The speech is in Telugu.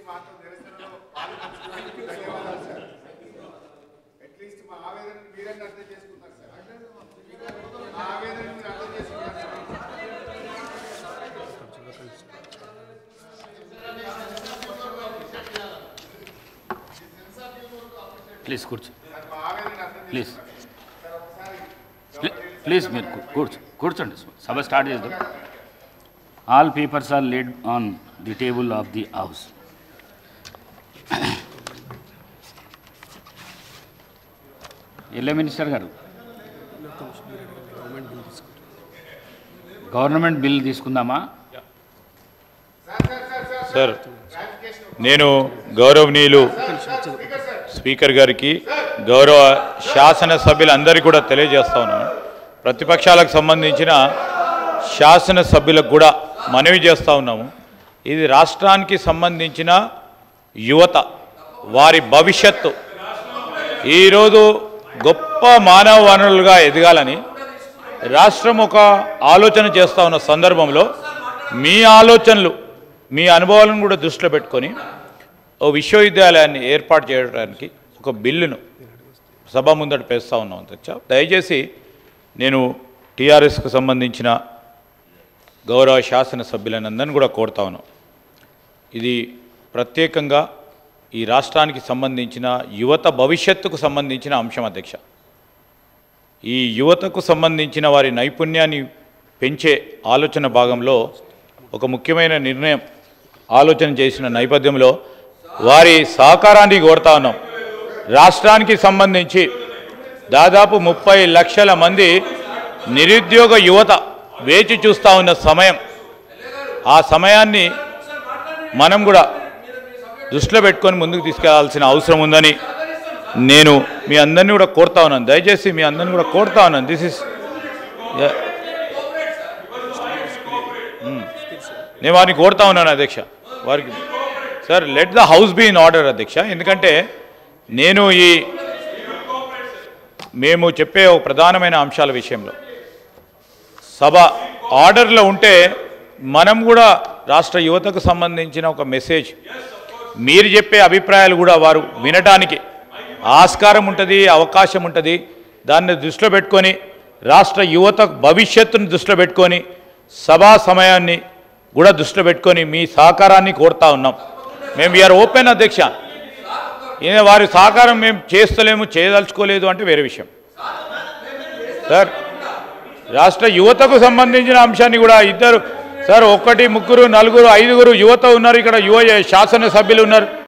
మాతో నిరసనలో పాల్గొన్నందుకు ధన్యవాదాలు సార్. అట్లీస్ట్ మా ఆవేదనను మీరన్నా అర్థం చేసుకున్నారు సార్. మా ఆవేదనను మీరు అర్థం చేసుకున్నారు సార్. ప్లీజ్ కూర్చో. మా ఆవేదనను అర్థం ప్లీజ్ చేసుకున్నారు సార్. ఒకసారి ప్లీజ్ మీరు కూర్చోండి. సభ స్టార్ట్ చేద్దాం. All papers are laid on the table of the house. LA minister గారు, గవర్నమెంట్ బిల్ తీసుకుందామా? సార్, నేను గౌరవనీయులు స్పీకర్ గారికి, గౌరవ శాసనసభ్యులందరికీ కూడా తెలియజేస్తా ఉన్నాను. ప్రతిపక్షాలకు సంబంధించిన శాసనసభ్యులకు కూడా మనవి చేస్తూ ఉన్నాము. ఇది రాష్ట్రానికి సంబంధించిన యువత, వారి భవిష్యత్తు ఈరోజు గొప్ప మానవ వనరులుగా ఎదగాలని రాష్ట్రం ఒక ఆలోచన చేస్తూ ఉన్న సందర్భంలో మీ ఆలోచనలు, మీ అనుభవాలను కూడా దృష్టిలో పెట్టుకొని ఓ విశ్వవిద్యాలయాన్ని ఏర్పాటు చేయడానికి ఒక బిల్లును సభ ముందట పేస్తూ ఉన్నాం అధ్యక్ష. దయచేసి నేను టీఆర్ఎస్కు సంబంధించిన గౌరవ శాసనసభ్యులందరినీ కూడా కోరుతా ఉన్నాం. ఇది ప్రత్యేకంగా ఈ రాష్ట్రానికి సంబంధించిన యువత భవిష్యత్తుకు సంబంధించిన అంశం అధ్యక్ష. ఈ యువతకు సంబంధించిన వారి నైపుణ్యాన్ని పెంచే ఆలోచన భాగంలో ఒక ముఖ్యమైన నిర్ణయం ఆలోచన చేసిన నేపథ్యంలో వారి సహకారాన్ని కోరుతా ఉన్నాం. రాష్ట్రానికి సంబంధించి దాదాపు 30 లక్షల మంది నిరుద్యోగ యువత వేచి చూస్తూ ఉన్న సమయం, ఆ సమయాన్ని మనం కూడా దృష్టిలో పెట్టుకొని ముందుకు తీసుకెళ్లాల్సిన అవసరం ఉందని నేను మీ అందరినీ కూడా కోరుతా ఉన్నాను. దయచేసి మీ అందరినీ కూడా కోరుతా ఉన్నాను. దిస్ ఇస్ నేను వారిని కోరుతా ఉన్నాను అధ్యక్ష. వారికి sir, let the house be in order అధ్యక్ష. ఎందుకంటే మేము చెప్పే ఒక ప్రధానమైన అంశాల విషయంలో సభ ఆర్డర్లో ఉంటే మనం కూడా రాష్ట్ర యువతకు సంబంధించిన ఒక మెసేజ్, మీరు చెప్పే అభిప్రాయాలు కూడా వారు వినడానికి ఆస్కారం ఉంటుంది, అవకాశం ఉంటుంది. దాన్ని దృష్టిలో పెట్టుకొని రాష్ట్ర యువత భవిష్యత్తును దృష్టిలో పెట్టుకొని సభా సమయాన్ని కూడా దృష్టిలో పెట్టుకొని మీ సహకారాన్ని కోరుతా ఉన్నాం. మేము వీఆర్ ఓపెన్ అధ్యక్ష. వారి సహకారం మేము చేస్తలేము, చేయదలుచుకోలేదు అంటే వేరే విషయం సార్. రాష్ట్ర యువతకు సంబంధించిన అంశాన్ని కూడా ఇద్దరు సార్, 1, 3, 4, 5 యువత ఉన్నారు ఇక్కడ, యువ శాసనసభ్యులు ఉన్నారు.